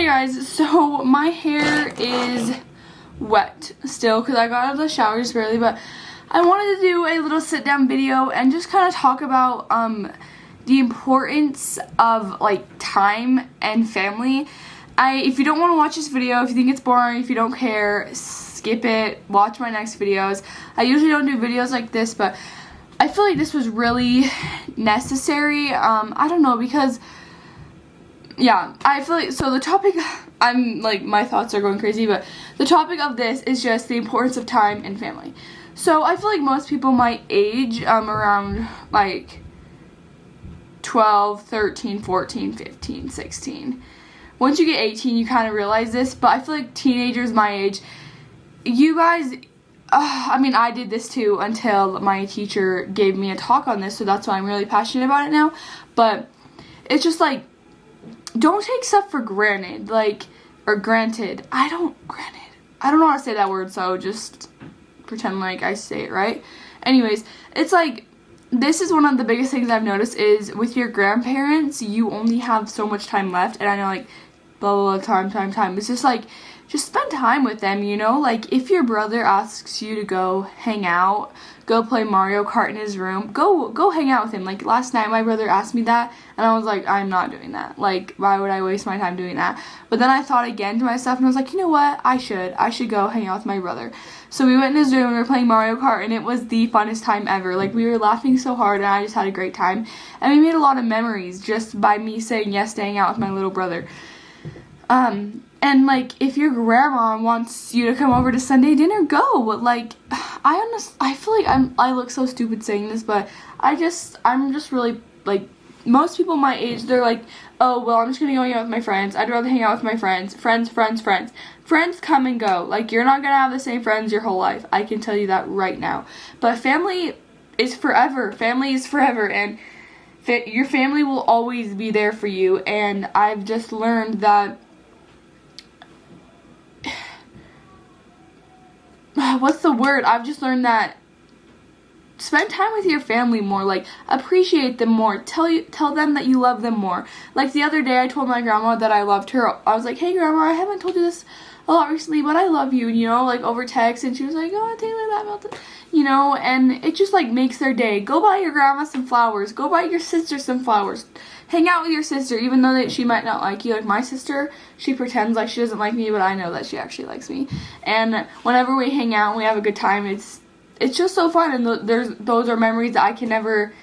guys, so my hair is wet still because I got out of the shower just barely, but I wanted to do a little sit down video and just kind of talk about the importance of like time and family. If you don't want to watch this video, if you think it's boring, if you don't care, skip it, watch my next videos. I usually don't do videos like this, but I feel like this was really necessary. I don't know, because yeah, I feel like, so the topic, I'm like, my thoughts are going crazy, but the topic of this is just the importance of time and family. So I feel like most people my age, around like 12, 13, 14, 15, 16. Once you get 18, you kind of realize this, but I feel like teenagers my age, you guys, I mean, I did this too until my teacher gave me a talk on this, so that's why I'm really passionate about it now. But it's just like, don't take stuff for granted, like, or granted. I don't know how to say that word, so just pretend like I say it right. Anyways, it's like, this is one of the biggest things I've noticed is with your grandparents, you only have so much time left, and I know, like, blah, blah, blah, time. It's just like, just spend time with them, you know? Like, if your brother asks you to go hang out, go play Mario Kart in his room, go hang out with him. Like, last night my brother asked me that, and I was like, I'm not doing that. Like, why would I waste my time doing that? But then I thought again to myself, and I was like, you know what? I should go hang out with my brother. So we went in his room, and we were playing Mario Kart, and it was the funnest time ever. Like, we were laughing so hard, and I just had a great time. And we made a lot of memories just by me saying yes to hang out with my little brother. And, like, if your grandma wants you to come over to Sunday dinner, go. Like, I feel like I look so stupid saying this, but I'm just really, like, most people my age, they're like, oh, well, I'm just gonna go hang out with my friends. I'd rather hang out with my friends. Friends come and go. Like, you're not gonna have the same friends your whole life. I can tell you that right now. But family is forever. Family is forever, and your family will always be there for you. And I've just learned that, what's the word? I've just learned that spend time with your family more, like, appreciate them more, tell them that you love them more. Like, the other day I told my grandma that I loved her. I was like, hey grandma, I haven't told you this a lot recently, but I love you, you know, like, over text. And she was like, oh, Taylor, that melted, you know, and it just, like, makes their day. Go buy your grandma some flowers, go buy your sister some flowers, hang out with your sister, even though she might not like you. Like, my sister, she pretends like she doesn't like me, but I know that she actually likes me. And whenever we hang out and we have a good time, it's just so fun, and those are memories that I can never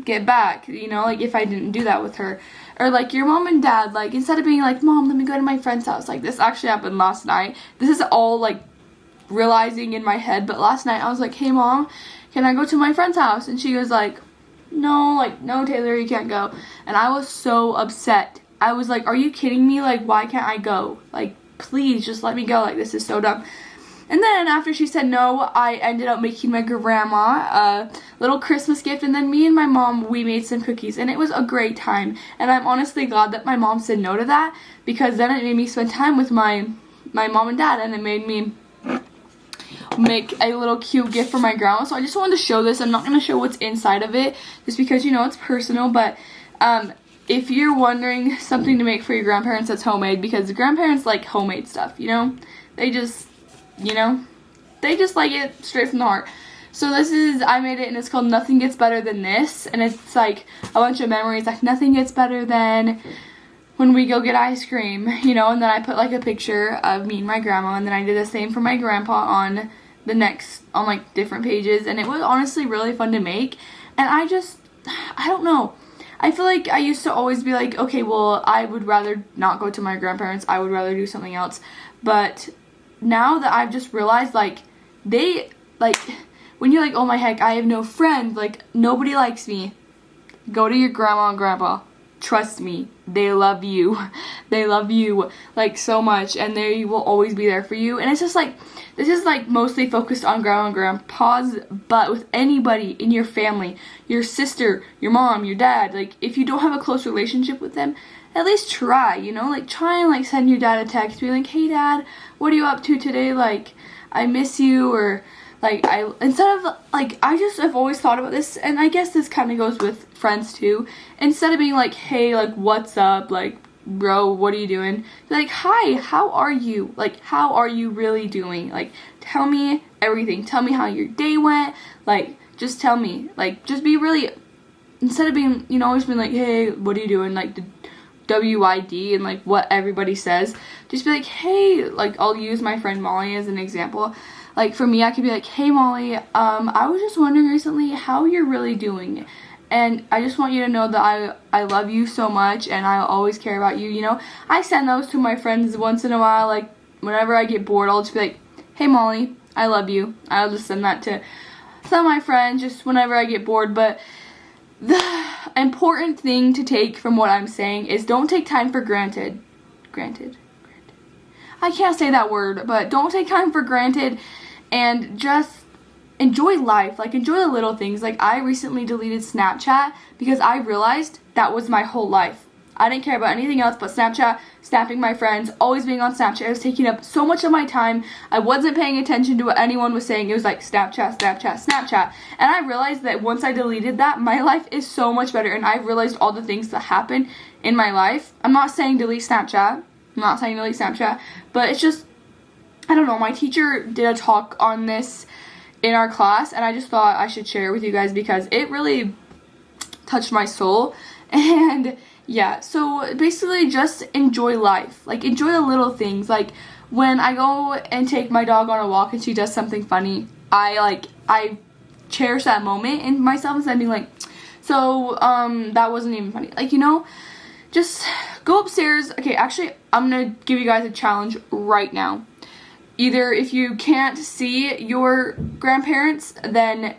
get back, you know, like, if I didn't do that with her. Or, like, your mom and dad, like, instead of being like, Mom, let me go to my friend's house, like, this actually happened last night. This is all, like, realizing in my head, but last night I was like, hey Mom, can I go to my friend's house? And she was like, no, Taylor, you can't go. And I was so upset. I was like, are you kidding me? Like, why can't I go? Like, please, just let me go. Like, this is so dumb. And then after she said no, I ended up making my grandma a little Christmas gift, and then me and my mom, we made some cookies, and it was a great time. And I'm honestly glad that my mom said no to that, because then it made me spend time with my mom and dad, and it made me make a little cute gift for my grandma. So I just wanted to show this. I'm not going to show what's inside of it, just because, you know, it's personal, but if you're wondering something to make for your grandparents that's homemade, because grandparents like homemade stuff, you know, they just like it straight from the heart. So this is, I made it, and it's called Nothing Gets Better Than This, and it's like a bunch of memories, like, nothing gets better than when we go get ice cream, you know, and then I put, like, a picture of me and my grandma, and then I did the same for my grandpa on like, different pages, and it was honestly really fun to make. And I don't know, I feel like I used to always be like, okay, well, I would rather not go to my grandparents, I would rather do something else. But now that I've just realized, like, when you're like, oh my heck, I have no friends, like, nobody likes me, go to your grandma and grandpa. Trust me, they love you. They love you, like, so much, and they will always be there for you. And it's just like, this is, like, mostly focused on grandma and grandpas, but with anybody in your family, your sister, your mom, your dad, like, if you don't have a close relationship with them, at least try, you know, like, try and, like, send your dad a text, be like, hey dad, what are you up to today, like, I miss you, or, like, instead of, like, I just have always thought about this, and I guess this kind of goes with friends too, instead of being like, hey, like, what's up, like, bro, what are you doing? Be like, hi, how are you? Like, how are you really doing? Like, tell me everything. Tell me how your day went. Like, just tell me. Like, just be really, instead of being, always being like, hey, what are you doing? Like, the WID and like what everybody says. Just be like, hey, like, I'll use my friend Molly as an example. Like, for me, I could be like, hey, Molly, I was just wondering recently how you're really doing. And I just want you to know that I love you so much and I'll always care about you, I send those to my friends once in a while. Like, whenever I get bored, I'll just be like, hey, Molly, I love you. I'll just send that to some of my friends just whenever I get bored. But the important thing to take from what I'm saying is don't take time for granted. I can't say that word, but don't take time for granted and just enjoy life. Like, enjoy the little things. Like, I recently deleted Snapchat because I realized that was my whole life. I didn't care about anything else but Snapchat, snapping my friends, always being on Snapchat. It was taking up so much of my time. I wasn't paying attention to what anyone was saying. It was like Snapchat, Snapchat, Snapchat. And I realized that once I deleted that, my life is so much better. And I realized all the things that happen in my life. I'm not saying delete Snapchat. But it's just, I don't know. My teacher did a talk on this in our class, and I just thought I should share it with you guys because it really touched my soul. And yeah, so basically just enjoy life. Like, enjoy the little things. Like, when I go and take my dog on a walk and she does something funny, I cherish that moment in myself instead of being like, so that wasn't even funny. Like, just go upstairs. Okay, actually, I'm gonna give you guys a challenge right now. Either if you can't see your grandparents, then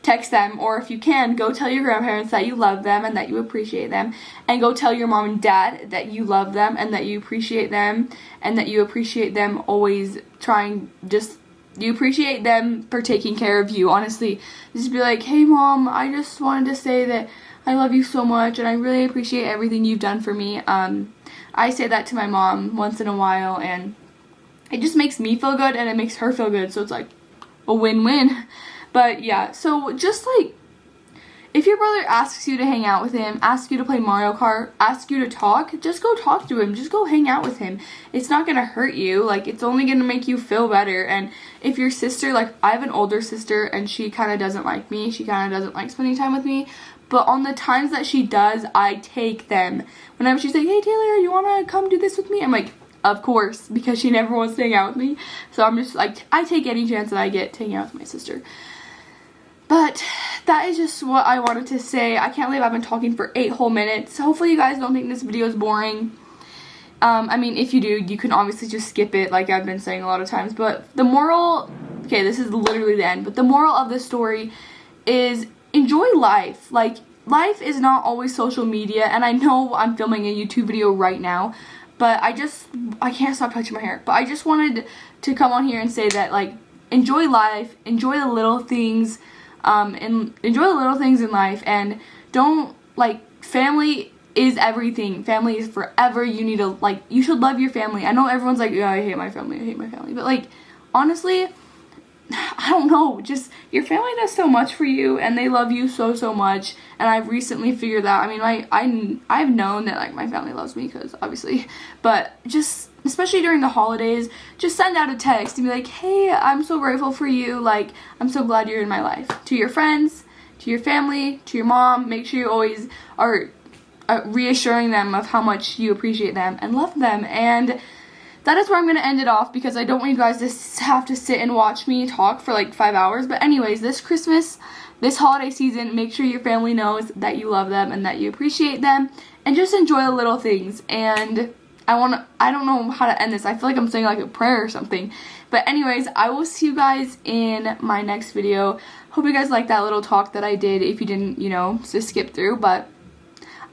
text them, or if you can, go tell your grandparents that you love them and that you appreciate them, and go tell your mom and dad that you love them and that you appreciate them, and that you appreciate them always you appreciate them for taking care of you. Honestly, just be like, hey, Mom, I just wanted to say that I love you so much and I really appreciate everything you've done for me. I say that to my mom once in a while, and it just makes me feel good and it makes her feel good, so it's like a win-win. But yeah, so just like, if your brother asks you to hang out with him, asks you to play Mario Kart, asks you to talk, just go talk to him. Just go hang out with him. It's not going to hurt you. Like, it's only going to make you feel better. And if your sister, like, I have an older sister and she kind of doesn't like me. She kind of doesn't like spending time with me. But on the times that she does, I take them. Whenever she's like, hey, Taylor, you want to come do this with me? I'm like, of course, because she never wants to hang out with me. So I'm just like, I take any chance that I get to hang out with my sister. But that is just what I wanted to say. I can't believe I've been talking for 8 whole minutes. Hopefully you guys don't think this video is boring. I mean, if you do, you can obviously just skip it like I've been saying a lot of times. But the moral, okay, this is literally the end. But the moral of this story is enjoy life. Like, life is not always social media. And I know I'm filming a YouTube video right now. But I can't stop touching my hair. But I just wanted to come on here and say that, like, enjoy life. Enjoy the little things. And enjoy the little things in life, and don't, like, family is everything. Family is forever. You need to, like, you should love your family. I know everyone's like, yeah, I hate my family, but, like, honestly, I don't know, just, your family does so much for you, and they love you so, so much, and I've recently figured that, I mean, I've known that, like, my family loves me, because, obviously, but just, especially during the holidays, just send out a text and be like, hey, I'm so grateful for you, like, I'm so glad you're in my life. To your friends, to your family, to your mom, make sure you always are reassuring them of how much you appreciate them and love them. And that is where I'm going to end it off, because I don't want you guys to have to sit and watch me talk for like 5 hours. But anyways, this Christmas, this holiday season, make sure your family knows that you love them and that you appreciate them, and just enjoy the little things. And I don't know how to end this. I feel like I'm saying like a prayer or something. But anyways, I will see you guys in my next video. Hope you guys liked that little talk that I did. If you didn't, just skip through. But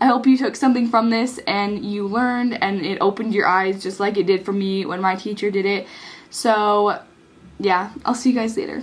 I hope you took something from this and you learned and it opened your eyes just like it did for me when my teacher did it. So, yeah, I'll see you guys later.